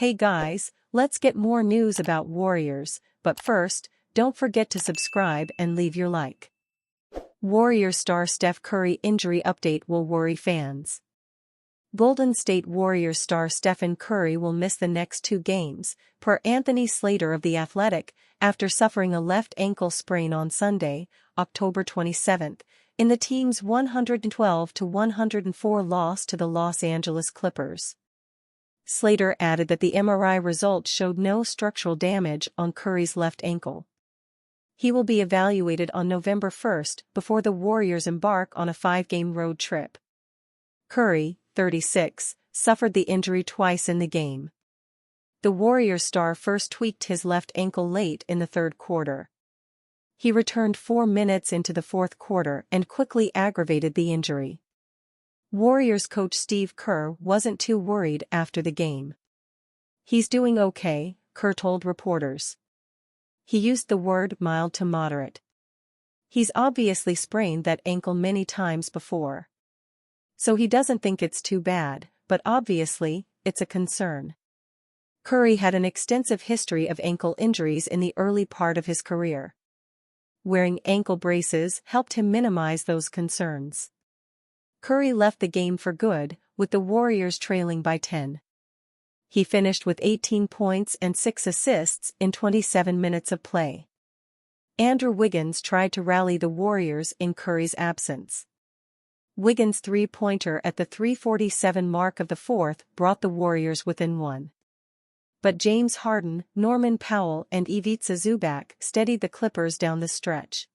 Hey guys, let's get more news about Warriors, but first, don't forget to subscribe and leave your like. Warriors star Steph Curry injury update will worry fans. Golden State Warriors star Stephen Curry will miss the next 2 games, per Anthony Slater of The Athletic, after suffering a left ankle sprain on Sunday, October 27, in the team's 112-104 loss to the Los Angeles Clippers. Slater added that the MRI results showed no structural damage on Curry's left ankle. He will be evaluated on November 1 before the Warriors embark on a 5-game road trip. Curry, 36, suffered the injury twice in the game. The Warriors star first tweaked his left ankle late in the third quarter. He returned 4 minutes into the fourth quarter and quickly aggravated the injury. Warriors coach Steve Kerr wasn't too worried after the game. "He's doing okay," Kerr told reporters. He used the word mild to moderate. "He's obviously sprained that ankle many times before. So he doesn't think it's too bad, but obviously, it's a concern." Curry had an extensive history of ankle injuries in the early part of his career. Wearing ankle braces helped him minimize those concerns. Curry left the game for good, with the Warriors trailing by 10. He finished with 18 points and 6 assists in 27 minutes of play. Andrew Wiggins tried to rally the Warriors in Curry's absence. Wiggins' three-pointer at the 3:47 mark of the fourth brought the Warriors within 1. But James Harden, Norman Powell and Ivica Zubac steadied the Clippers down the stretch.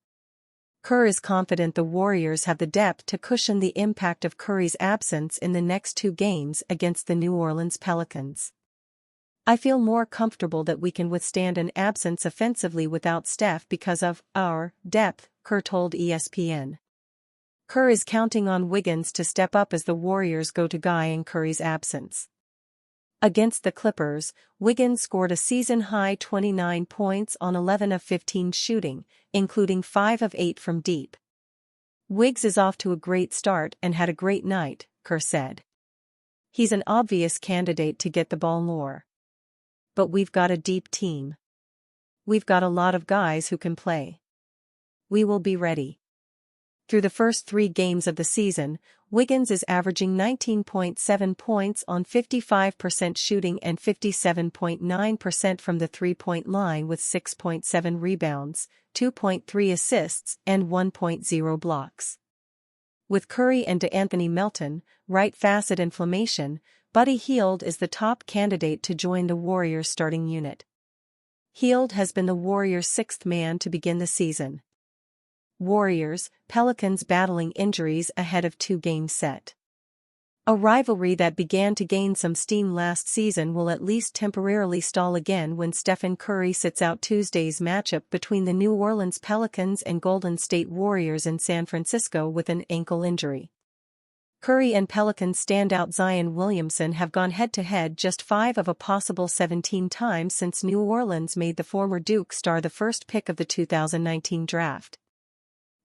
Kerr is confident the Warriors have the depth to cushion the impact of Curry's absence in the next 2 games against the New Orleans Pelicans. "I feel more comfortable that we can withstand an absence offensively without Steph because of our depth," Kerr told ESPN. Kerr is counting on Wiggins to step up as the Warriors' go-to-guy in Curry's absence. Against the Clippers, Wiggins scored a season-high 29 points on 11 of 15 shooting, including 5 of 8 from deep. "Wiggs is off to a great start and had a great night," Kerr said. "He's an obvious candidate to get the ball more. But we've got a deep team. We've got a lot of guys who can play. We will be ready." Through the first 3 games of the season, Wiggins is averaging 19.7 points on 55% shooting and 57.9% from the three-point line with 6.7 rebounds, 2.3 assists and 1.0 blocks. With Curry and DeAnthony Melton, right facet inflammation, Buddy Hield is the top candidate to join the Warriors starting unit. Hield has been the Warriors' 6th man to begin the season. Warriors, Pelicans battling injuries ahead of 2-game set. A rivalry that began to gain some steam last season will at least temporarily stall again when Stephen Curry sits out Tuesday's matchup between the New Orleans Pelicans and Golden State Warriors in San Francisco with an ankle injury. Curry and Pelicans standout Zion Williamson have gone head-to-head just 5 of a possible 17 times since New Orleans made the former Duke star the first pick of the 2019 draft.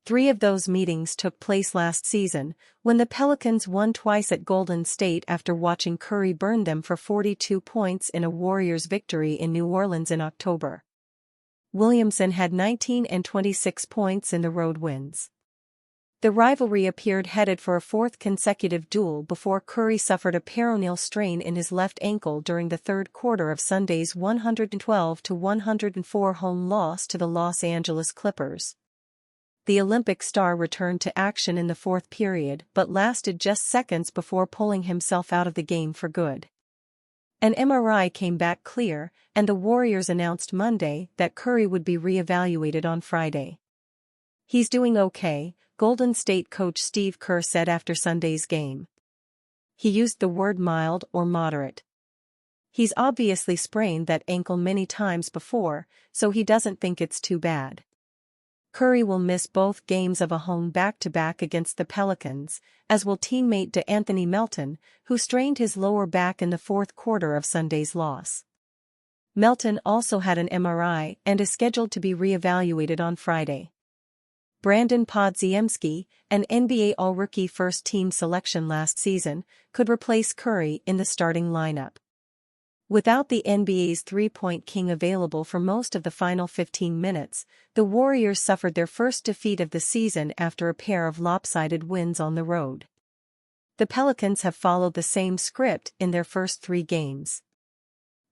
3 of those meetings took place last season, when the Pelicans won twice at Golden State after watching Curry burn them for 42 points in a Warriors victory in New Orleans in October. Williamson had 19 and 26 points in the road wins. The rivalry appeared headed for a 4th consecutive duel before Curry suffered a peroneal strain in his left ankle during the third quarter of Sunday's 112-104 home loss to the Los Angeles Clippers. The Olympic star returned to action in the fourth period but lasted just seconds before pulling himself out of the game for good. An MRI came back clear, and the Warriors announced Monday that Curry would be re-evaluated on Friday. "He's doing okay," Golden State coach Steve Kerr said after Sunday's game. He used the word mild or moderate. "He's obviously sprained that ankle many times before, so he doesn't think it's too bad." Curry will miss both games of a home back-to-back against the Pelicans, as will teammate DeAnthony Melton, who strained his lower back in the fourth quarter of Sunday's loss. Melton also had an MRI and is scheduled to be re-evaluated on Friday. Brandon Podziemski, an NBA All-Rookie first-team selection last season, could replace Curry in the starting lineup. Without the NBA's three-point king available for most of the final 15 minutes, the Warriors suffered their first defeat of the season after a pair of lopsided wins on the road. The Pelicans have followed the same script in their first 3 games.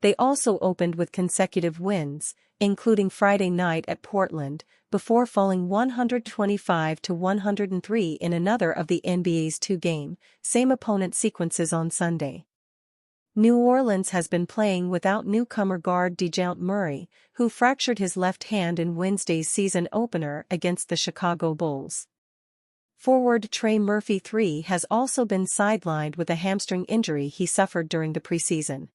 They also opened with consecutive wins, including Friday night at Portland, before falling 125-103 in another of the NBA's 2-game, same opponent sequences on Sunday. New Orleans has been playing without newcomer guard DeJounte Murray, who fractured his left hand in Wednesday's season opener against the Chicago Bulls. Forward Trey Murphy III has also been sidelined with a hamstring injury he suffered during the preseason.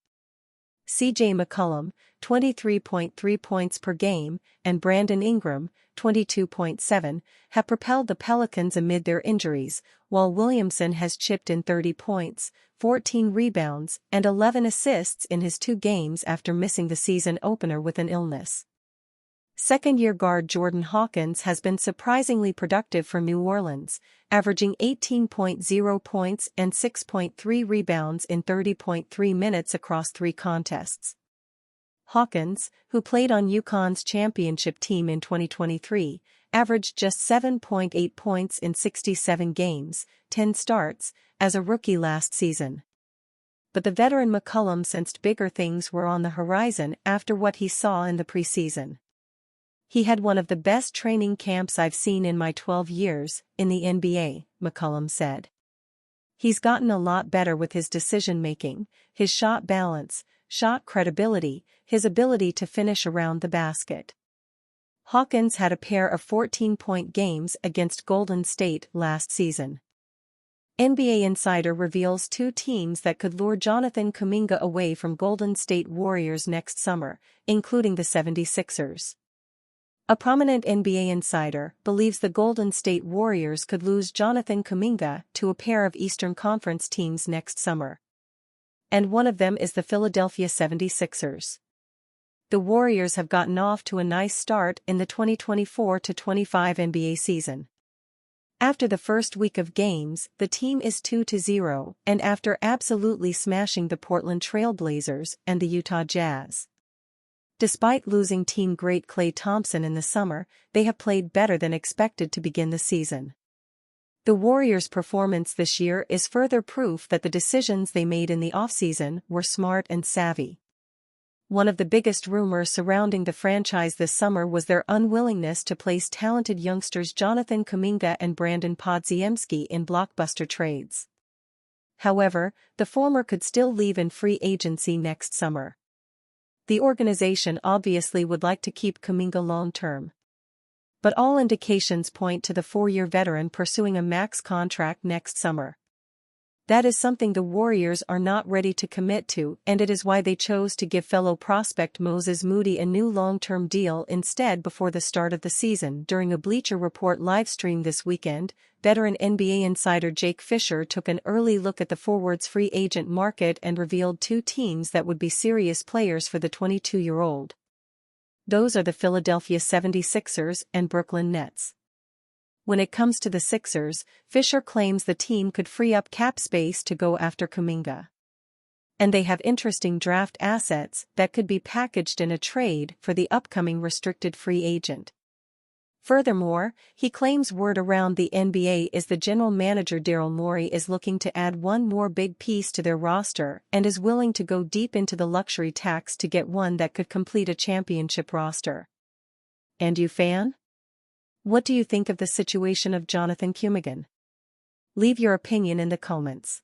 CJ McCollum, 23.3 points per game, and Brandon Ingram, 22.7, have propelled the Pelicans amid their injuries, while Williamson has chipped in 30 points, 14 rebounds, and 11 assists in his 2 games after missing the season opener with an illness. Second-year guard Jordan Hawkins has been surprisingly productive for New Orleans, averaging 18.0 points and 6.3 rebounds in 30.3 minutes across 3 contests. Hawkins, who played on UConn's championship team in 2023, averaged just 7.8 points in 67 games, 10 starts, as a rookie last season. But the veteran McCollum sensed bigger things were on the horizon after what he saw in the preseason. He had one of the best training camps I've seen in my 12 years in the NBA, McCollum said. He's gotten a lot better with his decision-making, his shot balance, shot credibility, his ability to finish around the basket. Hawkins had a pair of 14-point games against Golden State last season. NBA Insider reveals 2 teams that could lure Jonathan Kuminga away from Golden State Warriors next summer, including the 76ers. A prominent NBA insider believes the Golden State Warriors could lose Jonathan Kuminga to a pair of Eastern Conference teams next summer. And one of them is the Philadelphia 76ers. The Warriors have gotten off to a nice start in the 2024-25 NBA season. After the first week of games, the team is 2-0, and after absolutely smashing the Portland Trail Blazers and the Utah Jazz. Despite losing team great Klay Thompson in the summer, they have played better than expected to begin the season. The Warriors' performance this year is further proof that the decisions they made in the offseason were smart and savvy. One of the biggest rumors surrounding the franchise this summer was their unwillingness to place talented youngsters Jonathan Kuminga and Brandon Podziemski in blockbuster trades. However, the former could still leave in free agency next summer. The organization obviously would like to keep Kuminga long-term. But all indications point to the 4-year veteran pursuing a max contract next summer. That is something the Warriors are not ready to commit to, and it is why they chose to give fellow prospect Moses Moody a new long-term deal instead before the start of the season. During a Bleacher Report livestream this weekend, veteran NBA insider Jake Fisher took an early look at the forward's free agent market and revealed 2 teams that would be serious players for the 22-year-old. Those are the Philadelphia 76ers and Brooklyn Nets. When it comes to the Sixers, Fisher claims the team could free up cap space to go after Kuminga. And they have interesting draft assets that could be packaged in a trade for the upcoming restricted free agent. Furthermore, he claims word around the NBA is the general manager Daryl Morey is looking to add one more big piece to their roster and is willing to go deep into the luxury tax to get one that could complete a championship roster. And you, fan? What do you think of the situation of Jonathan Kuminga? Leave your opinion in the comments.